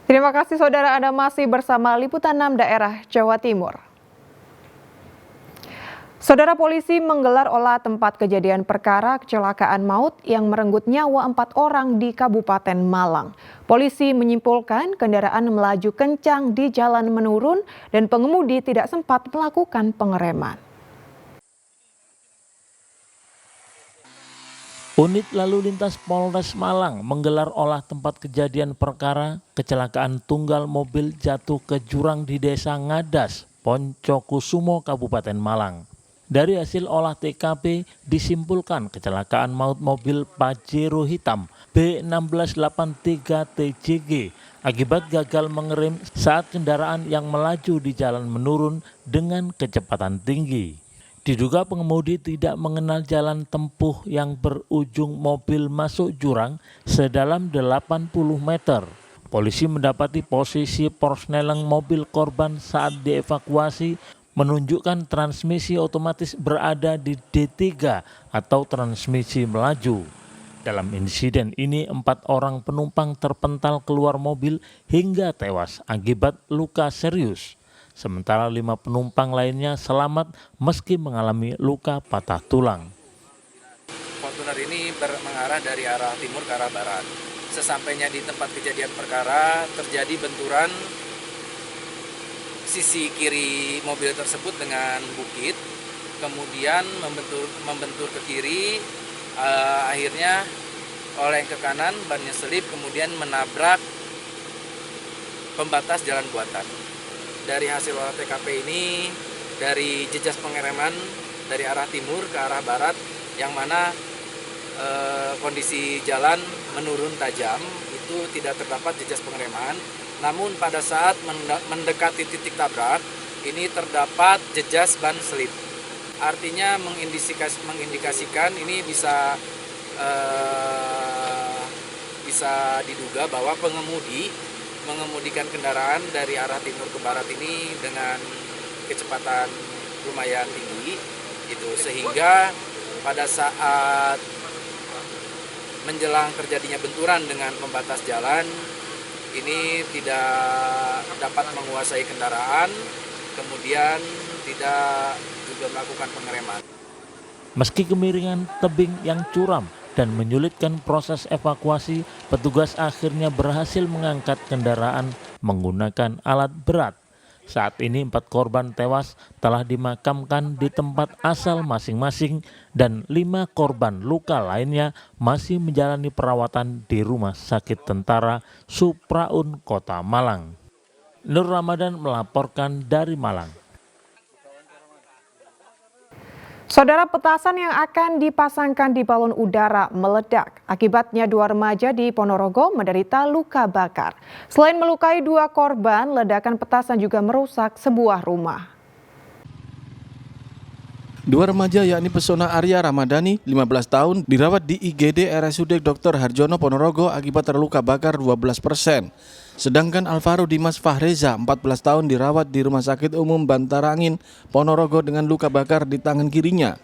Terima kasih saudara, Anda masih bersama Liputan 6 Daerah Jawa Timur. Saudara, polisi menggelar olah tempat kejadian perkara kecelakaan maut yang merenggut nyawa 4 orang di Kabupaten Malang. Polisi menyimpulkan kendaraan melaju kencang di jalan menurun dan pengemudi tidak sempat melakukan pengereman. Unit Lalu Lintas Polres Malang menggelar olah tempat kejadian perkara kecelakaan tunggal mobil jatuh ke jurang di Desa Ngadas, Poncokusumo, Kabupaten Malang. Dari hasil olah TKP disimpulkan kecelakaan maut mobil Pajero hitam B1683TJG akibat gagal mengerem saat kendaraan yang melaju di jalan menurun dengan kecepatan tinggi. Diduga pengemudi tidak mengenal jalan tempuh yang berujung mobil masuk jurang sedalam 80 meter. Polisi mendapati posisi porsneleng mobil korban saat dievakuasi menunjukkan transmisi otomatis berada di D3 atau transmisi melaju. Dalam insiden ini 4 orang penumpang terpental keluar mobil hingga tewas akibat luka serius. Sementara 5 penumpang lainnya selamat meski mengalami luka patah tulang. Fortuner ini mengarah dari arah timur ke arah barat. Sesampainya di tempat kejadian perkara terjadi benturan sisi kiri mobil tersebut dengan bukit, kemudian membentur ke kiri, akhirnya oleng ke kanan, bannya selip, kemudian menabrak pembatas jalan buatan. Dari hasil olah TKP ini, dari jejas pengereman dari arah timur ke arah barat, yang mana kondisi jalan menurun tajam, itu tidak terdapat jejas pengereman. Namun pada saat mendekati titik tabrak, ini terdapat jejas ban selip. Artinya mengindikasikan ini bisa diduga bahwa mengemudikan kendaraan dari arah timur ke barat ini dengan kecepatan lumayan tinggi, itu sehingga pada saat menjelang terjadinya benturan dengan pembatas jalan ini tidak dapat menguasai kendaraan, kemudian tidak juga melakukan pengereman. Meski kemiringan tebing yang curam dan menyulitkan proses evakuasi, petugas akhirnya berhasil mengangkat kendaraan menggunakan alat berat. Saat ini 4 korban tewas telah dimakamkan di tempat asal masing-masing dan 5 korban luka lainnya masih menjalani perawatan di Rumah Sakit Tentara Supraun Kota Malang. Nur Ramadan melaporkan dari Malang. Saudara, petasan yang akan dipasangkan di balon udara meledak. Akibatnya 2 remaja di Ponorogo menderita luka bakar. Selain melukai 2 korban, ledakan petasan juga merusak sebuah rumah. 2 remaja yakni Pesona Arya Ramadhani, 15 tahun, dirawat di IGD RSUD Dr. Harjono Ponorogo akibat terluka bakar 12%. Sedangkan Alvaro Dimas Fahreza, 14 tahun, dirawat di Rumah Sakit Umum Bantarangin, Ponorogo dengan luka bakar di tangan kirinya.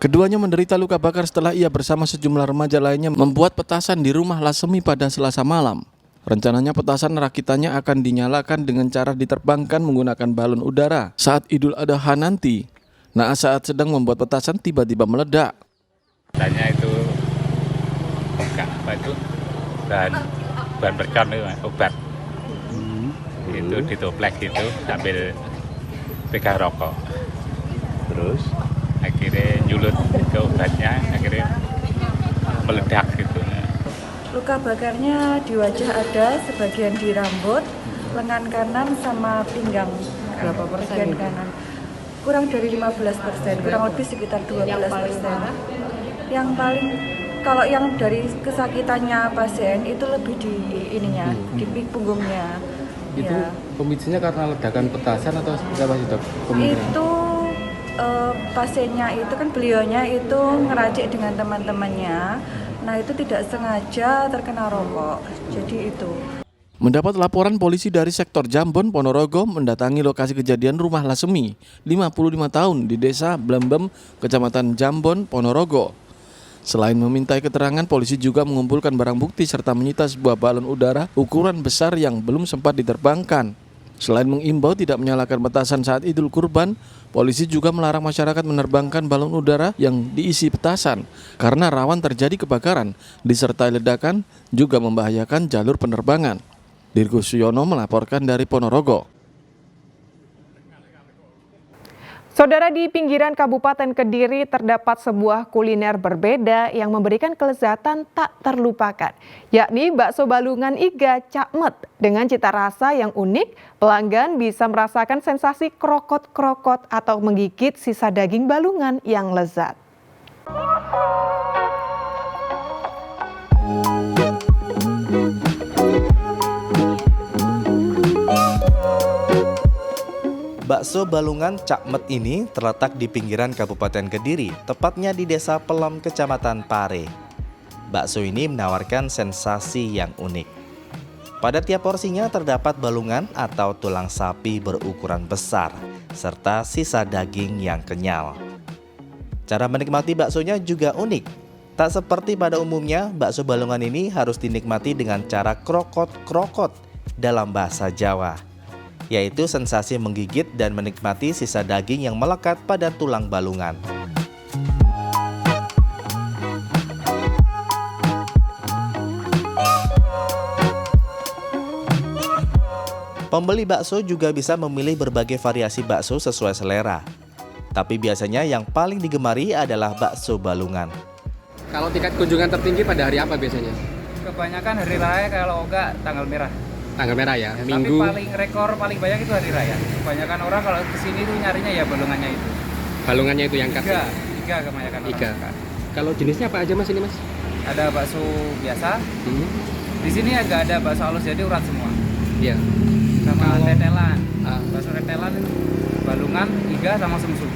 Keduanya menderita luka bakar setelah ia bersama sejumlah remaja lainnya membuat petasan di rumah Lasemi pada Selasa malam. Rencananya petasan rakitannya akan dinyalakan dengan cara diterbangkan menggunakan balon udara saat Idul Adha nanti. Naas saat sedang membuat petasan tiba-tiba meledak. Tanya itu apa itu bahan mercon itu obat. Itu ditoplek gitu sambil pegang rokok. Terus akhirnya nyulut ke obatnya, akhirnya meledak gitu. Luka bakarnya di wajah ada, sebagian di rambut, lengan kanan sama pinggang. Berapa persen? Kanan. Kurang dari 15%, kurang lebih sekitar 12%. Yang paling, kalau yang dari kesakitannya pasien itu lebih di ininya, di punggungnya. Itu ya. pemicunya karena ledakan petasan atau seperti apa sih, Dok? Itu pasiennya itu kan beliaunya itu ngeracik dengan teman-temannya. Nah itu tidak sengaja terkena rokok, jadi itu. Mendapat laporan, polisi dari sektor Jambon, Ponorogo mendatangi lokasi kejadian rumah Lasemi, 55 tahun, di Desa Blembem, Kecamatan Jambon, Ponorogo. Selain memintai keterangan, polisi juga mengumpulkan barang bukti serta menyita sebuah balon udara ukuran besar yang belum sempat diterbangkan. Selain mengimbau tidak menyalakan petasan saat Idul Kurban, polisi juga melarang masyarakat menerbangkan balon udara yang diisi petasan karena rawan terjadi kebakaran disertai ledakan juga membahayakan jalur penerbangan. Dirgo Suyono melaporkan dari Ponorogo. Saudara, di pinggiran Kabupaten Kediri terdapat sebuah kuliner berbeda yang memberikan kelezatan tak terlupakan, yakni bakso balungan iga cakmet. Dengan cita rasa yang unik, pelanggan bisa merasakan sensasi krokot-krokot atau menggigit sisa daging balungan yang lezat. Bakso balungan cakmet ini terletak di pinggiran Kabupaten Kediri, tepatnya di Desa Pelem, Kecamatan Pare. Bakso ini menawarkan sensasi yang unik. Pada tiap porsinya terdapat balungan atau tulang sapi berukuran besar, serta sisa daging yang kenyal. Cara menikmati baksonya juga unik. Tak seperti pada umumnya, bakso balungan ini harus dinikmati dengan cara krokot-krokot dalam bahasa Jawa, yaitu sensasi menggigit dan menikmati sisa daging yang melekat pada tulang balungan. Pembeli bakso juga bisa memilih berbagai variasi bakso sesuai selera. Tapi biasanya yang paling digemari adalah bakso balungan. Kalau tingkat kunjungan tertinggi pada hari apa biasanya? Kebanyakan hari raya, kalau enggak tanggal merah. Tanggal merah ya, Tapi paling rekor paling banyak itu hari raya. Kebanyakan orang kalau kesini tuh nyarinya ya balungannya itu. Balungannya itu yang khas. Iga kebanyakan orang suka. Kalau jenisnya apa aja Mas ini Mas? Ada bakso biasa. Di sini agak ada bakso halus, jadi urat semua. Iya. Sama tetelan. Bakso tetelan, balungan, iga sama sumsum.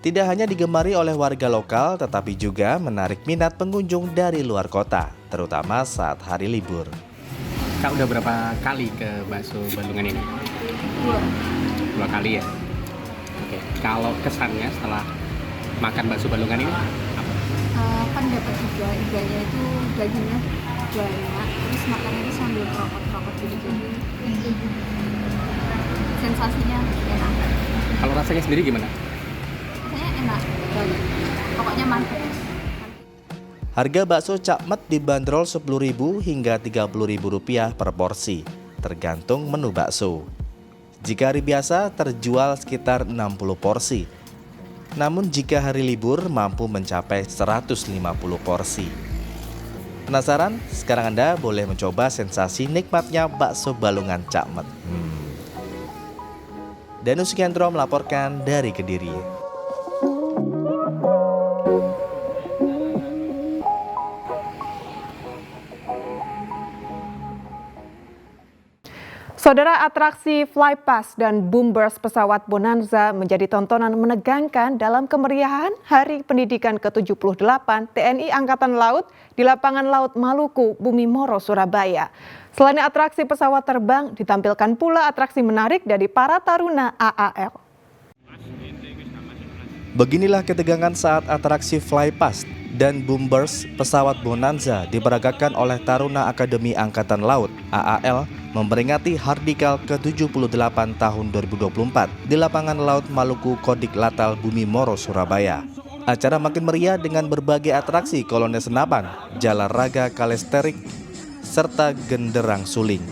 Tidak hanya digemari oleh warga lokal, tetapi juga menarik minat pengunjung dari luar kota, terutama saat hari libur. Kak udah berapa kali ke bakso balungan ini? Dua kali ya? Oke. Kalau kesannya setelah makan bakso balungan ini apa? Kan dapat juga iganya itu dagingnya banyak, terus makannya itu sambil krokot-krokot gitu. Sensasinya enak. Kalau rasanya sendiri gimana? Rasanya enak banget. Pokoknya mantap. Harga bakso cakmet dibanderol Rp10.000 hingga Rp30.000 per porsi, tergantung menu bakso. Jika hari biasa terjual sekitar 60 porsi. Namun jika hari libur mampu mencapai 150 porsi. Penasaran? Sekarang Anda boleh mencoba sensasi nikmatnya bakso balungan cakmet. Danu Sukiantro melaporkan dari Kediri. Saudara, atraksi Flypass dan Boomburst pesawat Bonanza menjadi tontonan menegangkan dalam kemeriahan Hari Pendidikan ke-78 TNI Angkatan Laut di Lapangan Laut Maluku, Bumi Moro, Surabaya. Selain atraksi pesawat terbang, ditampilkan pula atraksi menarik dari para taruna AAL. Beginilah ketegangan saat atraksi Flypass dan Boomburst pesawat Bonanza diperagakan oleh Taruna Akademi Angkatan Laut AAL memperingati Hardikal ke-78 tahun 2024 di Lapangan Laut Maluku Kodik Latal Bumi Moro, Surabaya. Acara makin meriah dengan berbagai atraksi kolonel senapan, jala raga kalesterik, serta genderang suling.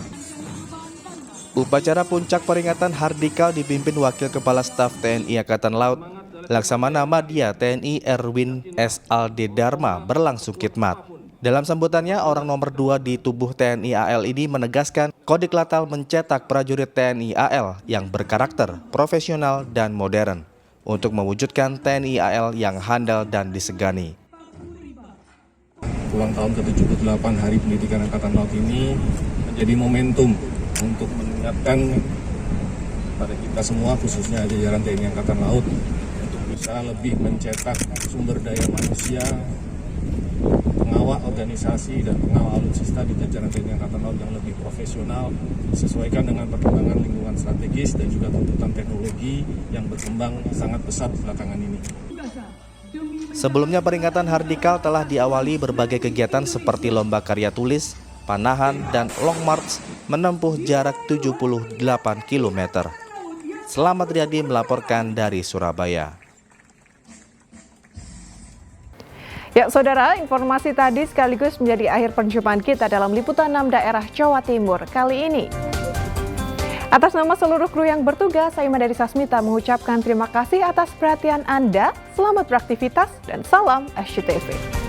Upacara puncak peringatan Hardikal dipimpin Wakil Kepala Staf TNI Angkatan Laut Laksamana Madya TNI Erwin S. Alde Dharma berlangsung khidmat. Dalam sambutannya, orang nomor 2 di tubuh TNI AL ini menegaskan Kodik Latal mencetak prajurit TNI AL yang berkarakter, profesional, dan modern untuk mewujudkan TNI AL yang handal dan disegani. Ulang tahun ke-78 Hari Pendidikan Angkatan Laut ini menjadi momentum untuk mengingatkan pada kita semua, khususnya jajaran TNI Angkatan Laut, untuk bisa lebih mencetak sumber daya manusia, pengawal organisasi dan pengawal alutsista di jajaran TNI Angkatan Laut yang lebih profesional, disesuaikan dengan perkembangan lingkungan strategis dan juga tuntutan teknologi yang berkembang sangat pesat belakangan ini. Sebelumnya peringatan Hardikal telah diawali berbagai kegiatan seperti lomba karya tulis, panahan, dan long march menempuh jarak 78 km. Selamat Riyadi melaporkan dari Surabaya. Ya, saudara, informasi tadi sekaligus menjadi akhir perjumpaan kita dalam liputan 6 daerah Jawa Timur kali ini. Atas nama seluruh kru yang bertugas, saya Madari Sasmita mengucapkan terima kasih atas perhatian Anda. Selamat beraktivitas dan salam SCTV.